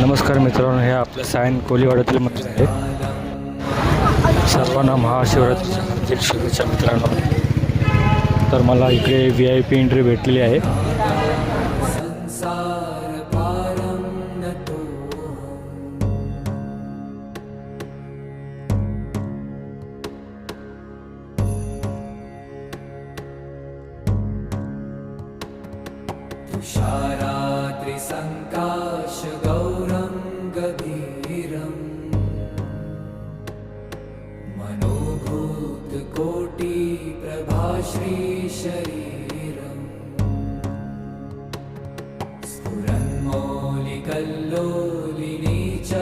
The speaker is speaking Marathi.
नमस्कार मित्रांनो, हे आपलं सायन कोलीवाड्यातील मंदिर आहे. सर्वांना महाशिवरात्रीच्या हार्दिक शुभेच्छा मित्रांनो. तर मला इकडे VIP एंट्री भेटलेली आहे. तुषारात्रिसङ्काशगौरं गभीरं मनोभूतकोटिप्रभाश्रीशरीरं स्फुरन्मौलिकल्लोलिनी च